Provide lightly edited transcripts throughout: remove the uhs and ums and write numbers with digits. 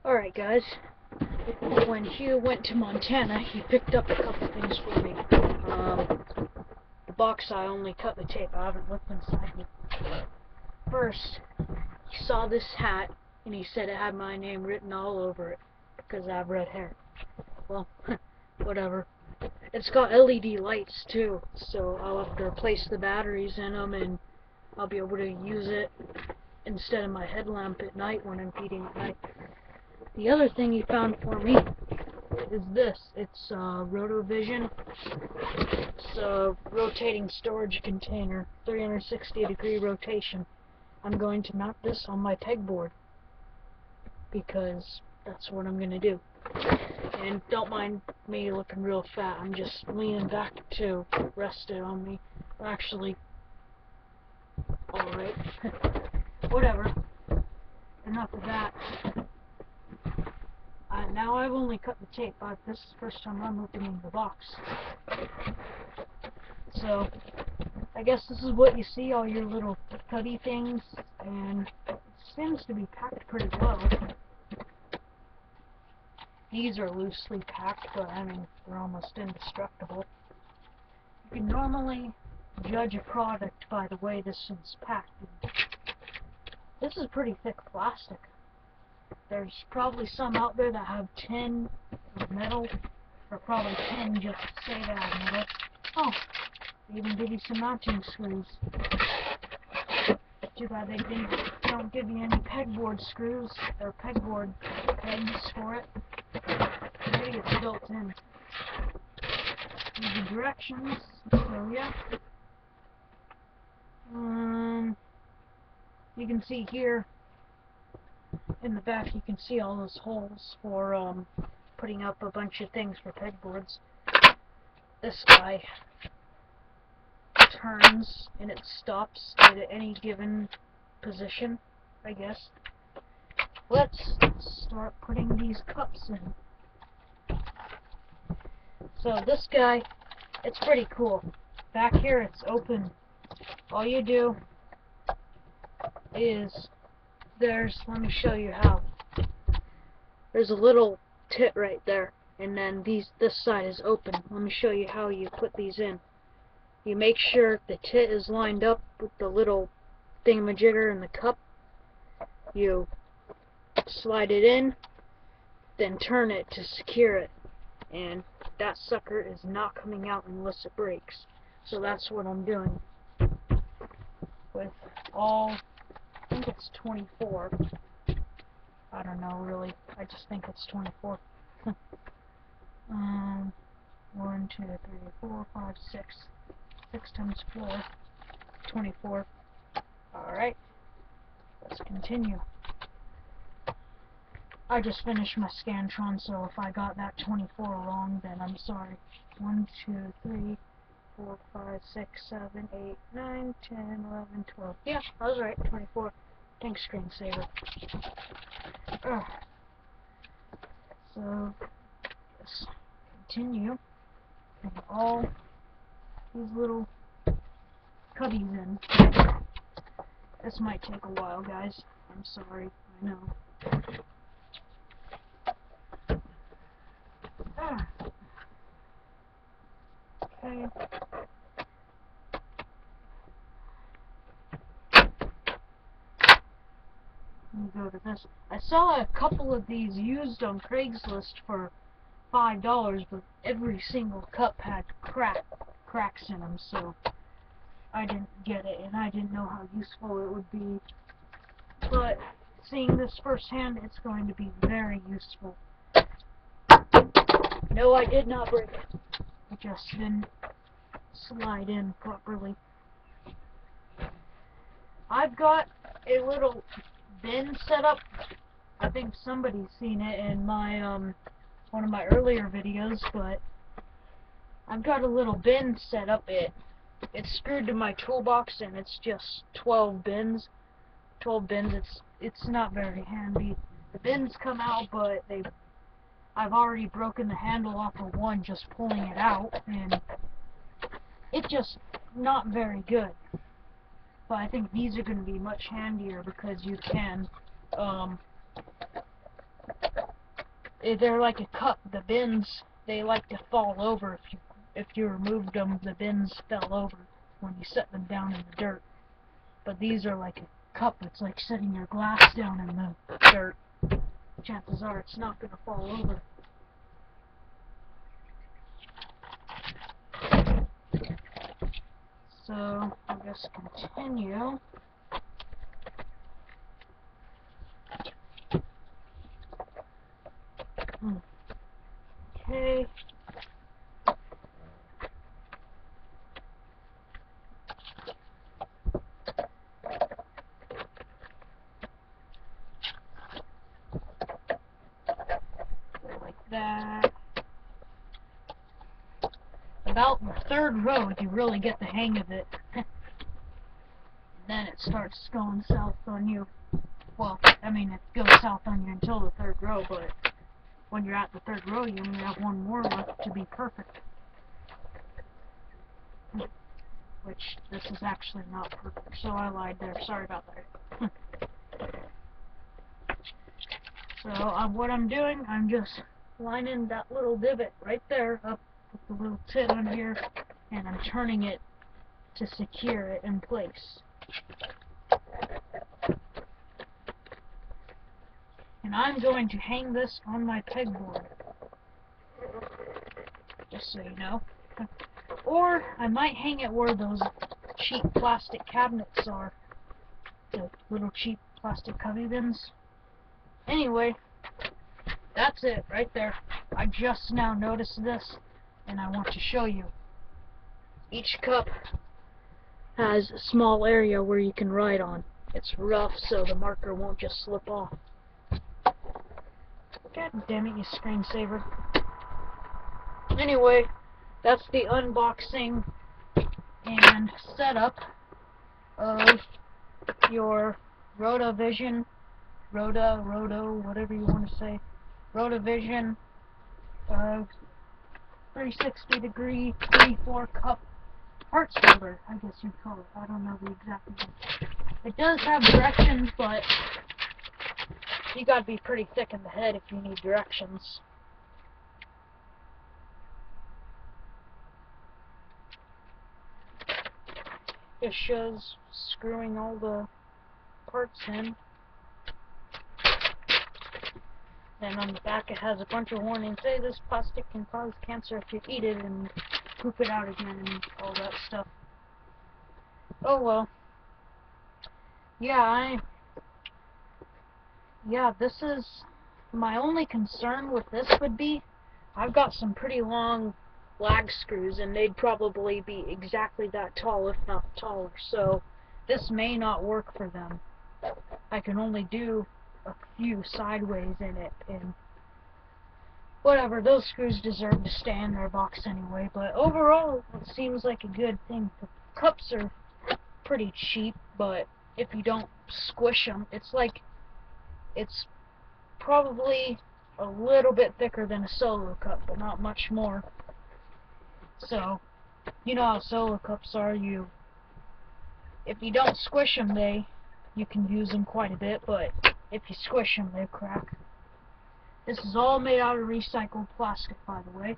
Alright guys, when Hugh went to Montana, he picked up a couple things for me. The box, I only cut the tape, I haven't looked inside it. First, he saw this hat, and he said it had my name written all over it, because I have red hair. Well, whatever. It's got LED lights too, so I'll have to replace the batteries in them, and I'll be able to use it instead of my headlamp at night when I'm feeding at night. The other thing he found for me is this. It's rota-vision. It's a rotating storage container, 360-degree rotation. I'm going to mount this on my pegboard because that's what I'm going to do. And don't mind me looking real fat. I'm just leaning back to rest it on me. Actually, alright. Whatever. Enough of that. Now I've only cut the tape, but this is the first time I'm opening the box. So, I guess this is what you see, all your little cubby things, and it seems to be packed pretty well. These are loosely packed, but I mean, they're almost indestructible. You can normally judge a product by the way this is packed. This is pretty thick plastic. There's probably some out there that have 10 of metal, or probably 10 just to say they have metal. Oh, they even give you some mounting screws. Too bad they don't give you any pegboard screws, or pegboard pegs for it. Maybe it's built in. These are directions, so yeah. You can see here, in the back, you can see all those holes for putting up a bunch of things for pegboards. This guy turns and it stops at any given position, I guess. Let's start putting these cups in. So this guy, it's pretty cool. Back here it's open. All you do is let me show you how. There's a little tit right there, and then this side is open. Let me show you how you put these in. You make sure the tit is lined up with the little thingamajigger in the cup. You slide it in, then turn it to secure it, and that sucker is not coming out unless it breaks. So that's what I'm doing with all, I think it's 24. I don't know really. I just think it's 24. 1, 2, 3, 4, 5, 6. 6 times 4. 24. Alright. Let's continue. I just finished my Scantron, so if I got that 24 wrong, then I'm sorry. 1, 2, 3, 4, 5, 6, 7, 8, 9, 10, 11, 12. Yeah, I was right. 24. Thanks, screensaver. So, let's continue. And all these little cubbies in. This might take a while, guys. I'm sorry. I know. Okay. Let me go to this. I saw a couple of these used on Craigslist for $5, but every single cup had cracks in them, so I didn't get it, and I didn't know how useful it would be. But seeing this firsthand, it's going to be very useful. No, I did not break it. It just didn't slide in properly. I've got a little bin set up. I think somebody's seen it in my one of my earlier videos, but I've got a little bin set up. It's screwed to my toolbox, and it's just 12 bins. 12 bins. It's not very handy. The bins come out, but I've already broken the handle off of one just pulling it out, and it's just not very good. But I think these are going to be much handier because you can they're like a cup. The bins, they like to fall over. If you removed them, the bins fell over when you set them down in the dirt. But these are like a cup. It's like setting your glass down in the dirt. Chances are it's not going to fall over. So I'll just continue. Okay. Like that. About the third row, you really get the hang of it. Then it starts going south on you. Well, I mean, it goes south on you until the third row, but when you're at the third row, you only have one more left to be perfect. Which, this is actually not perfect, so I lied there. Sorry about that. So, what I'm doing, I'm just lining that little divot right there up with the little tit on here, and I'm turning it to secure it in place. And I'm going to hang this on my pegboard, just so you know. Or I might hang it where those cheap plastic cabinets are, the little cheap plastic cubby bins. Anyway, that's it right there. I just now noticed this, and I want to show you. Each cup has a small area where you can write on. It's rough, so the marker won't just slip off. God damn it, you screensaver. Anyway, that's the unboxing and setup of your rota-vision, whatever you want to say, rota-vision 360-degree 3-4 cup parts holder, I guess you'd call it. I don't know the exact name. It does have directions, but you gotta be pretty thick in the head if you need directions. It shows screwing all the parts in. And on the back it has a bunch of warnings. Say this plastic can cause cancer if you eat it, and poop it out again, and all that stuff. Oh well. Yeah, this is my only concern with this would be I've got some pretty long lag screws, and they'd probably be exactly that tall, if not taller, so this may not work for them. I can only do a few sideways in it, and whatever, those screws deserve to stay in their box anyway, but overall it seems like a good thing. The cups are pretty cheap, but if you don't squish them, it's probably a little bit thicker than a solo cup, but not much more. So, you know how solo cups are, if you don't squish them, you can use them quite a bit, but if you squish them, they crack. This is all made out of recycled plastic, by the way.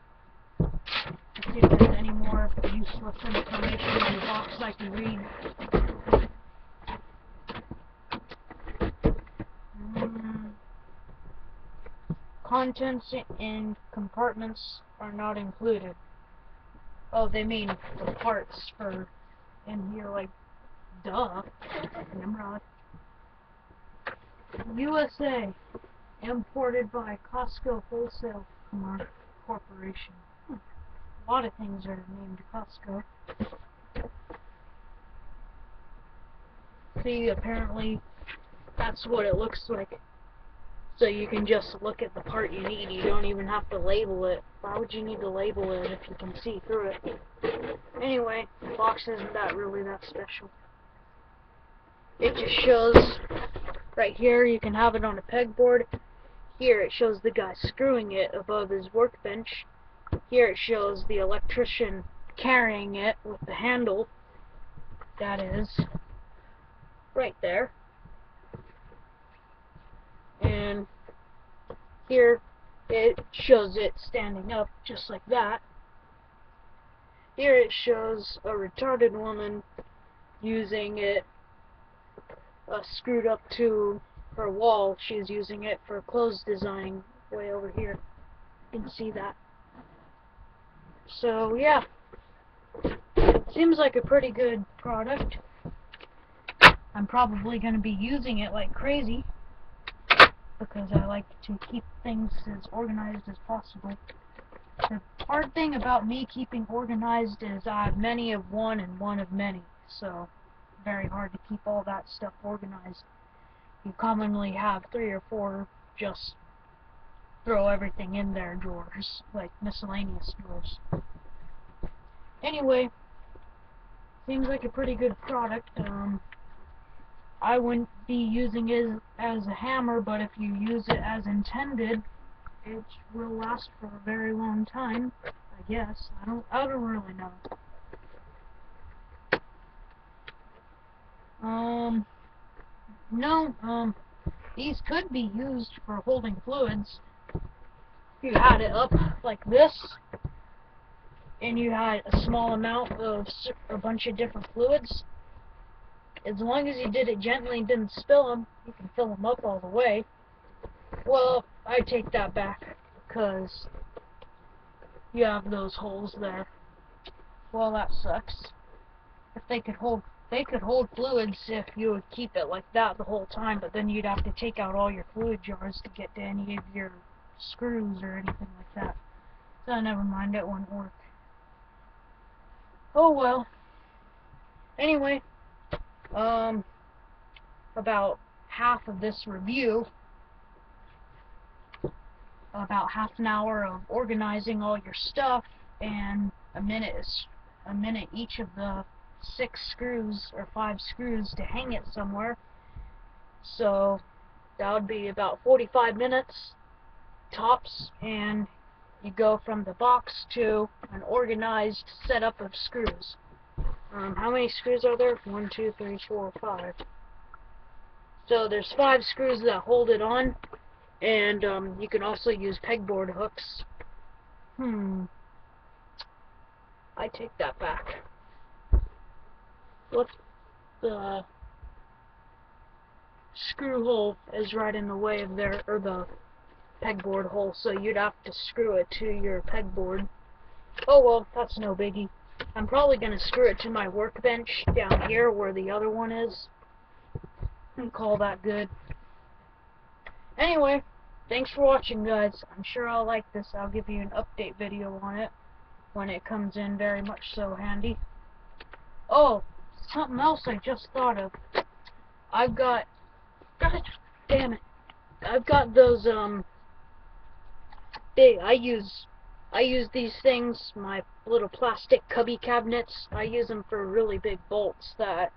Let's see if there's any more useless information in the box I can read. Contents in compartments are not included. Oh, they mean the parts for in here, like, duh. Nimrod. USA. Imported by Costco Wholesale Corporation. A lot of things are named Costco. See, apparently that's what it looks like. So you can just look at the part you need. You don't even have to label it. Why would you need to label it if you can see through it? Anyway, the box isn't really that special. It just shows right here, you can have it on a pegboard. Here it shows the guy screwing it above his workbench. Here it shows the electrician carrying it with the handle. That is right there. And here it shows it standing up just like that. Here it shows a retarded woman using it screwed up to her wall. She's using it for clothes design way over here. You can see that. So yeah, seems like a pretty good product. I'm probably going to be using it like crazy because I like to keep things as organized as possible. The hard thing about me keeping organized is I have many of one and one of many, so very hard to keep all that stuff organized. You commonly have 3 or 4 just throw everything in their drawers, like miscellaneous drawers. Anyway, seems like a pretty good product. I wouldn't be using it as a hammer, but if you use it as intended, it will last for a very long time, I guess. I don't really know. No, these could be used for holding fluids. If you had it up like this, and you had a small amount of a bunch of different fluids, as long as you did it gently and didn't spill them, you can fill them up all the way. Well, I take that back, because you have those holes there. Well, that sucks. If they could hold fluids if you would keep it like that the whole time, but then you'd have to take out all your fluid jars to get to any of your screws or anything like that. So never mind, it wouldn't work. Oh well. Anyway, about half of this review, about half an hour of organizing all your stuff, and a minute each of the 6 screws or 5 screws to hang it somewhere. So that would be about 45 minutes tops, and you go from the box to an organized setup of screws. How many screws are there? 1, 2, 3, 4, 5. So there's 5 screws that hold it on, and you can also use pegboard hooks. I take that back. What the screw hole is right in the way of there, or the pegboard hole, so you'd have to screw it to your pegboard. Oh well, that's no biggie. I'm probably going to screw it to my workbench down here where the other one is, and call that good. Anyway, thanks for watching, guys. I'm sure I'll like this. I'll give you an update video on it when it comes in very much so handy. Oh, something else I just thought of. I've got, God damn it, I've got those big, I use these things, my little plastic cubby cabinets. I use them for really big bolts that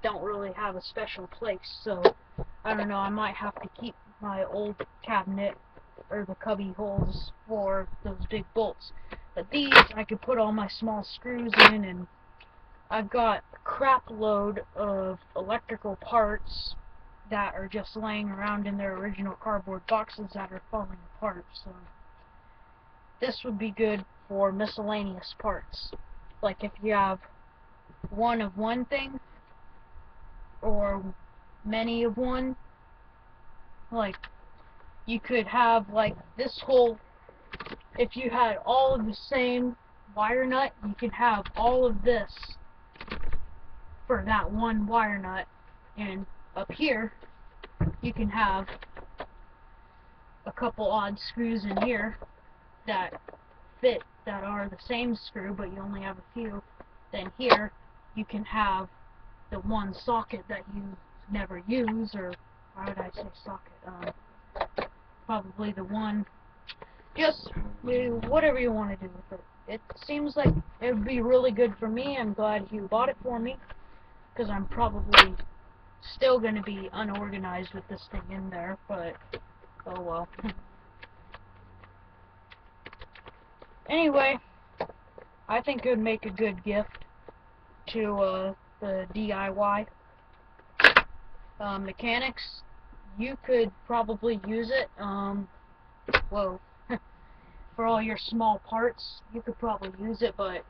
don't really have a special place, so I don't know, I might have to keep my old cabinet or the cubby holes for those big bolts. But these I could put all my small screws in, and I've got a crap load of electrical parts that are just laying around in their original cardboard boxes that are falling apart, so this would be good for miscellaneous parts. Like if you have one of one thing, or many of one, like you could have like this whole, if you had all of the same wire nut, you could have all of this for that one wire nut, and up here you can have a couple odd screws in here that fit, that are the same screw but you only have a few. Then here you can have the one socket that you never use, or why would I say socket, probably the one, just whatever you want to do with it. It seems like it would be really good for me. I'm glad you bought it for me, because I'm probably still going to be unorganized with this thing in there, but oh well. Anyway, I think it would make a good gift to the DIY mechanics. You could probably use it. Whoa. for all your small parts, you could probably use it, but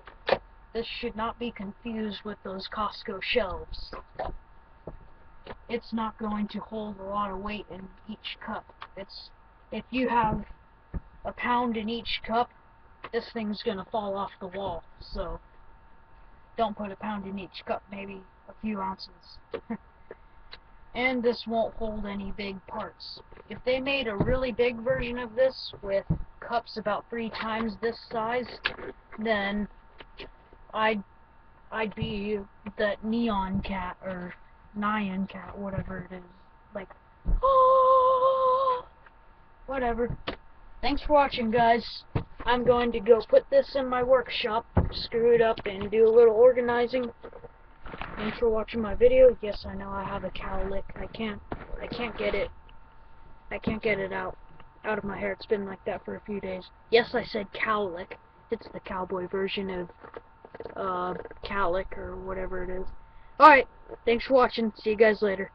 this should not be confused with those Costco shelves. It's not going to hold a lot of weight in each cup. If you have a pound in each cup, this thing's gonna fall off the wall. So don't put a pound in each cup, maybe a few ounces. And this won't hold any big parts. If they made a really big version of this with cups about 3 times this size, then I'd be that neon cat or Nyan cat, whatever it is. Like, oh, whatever. Thanks for watching, guys. I'm going to go put this in my workshop, screw it up, and do a little organizing. Thanks for watching my video. Yes, I know I have a cowlick. I can't get it. I can't get it out of my hair. It's been like that for a few days. Yes, I said cowlick. It's the cowboy version of cowlick or whatever it is. Alright, thanks for watching. See you guys later.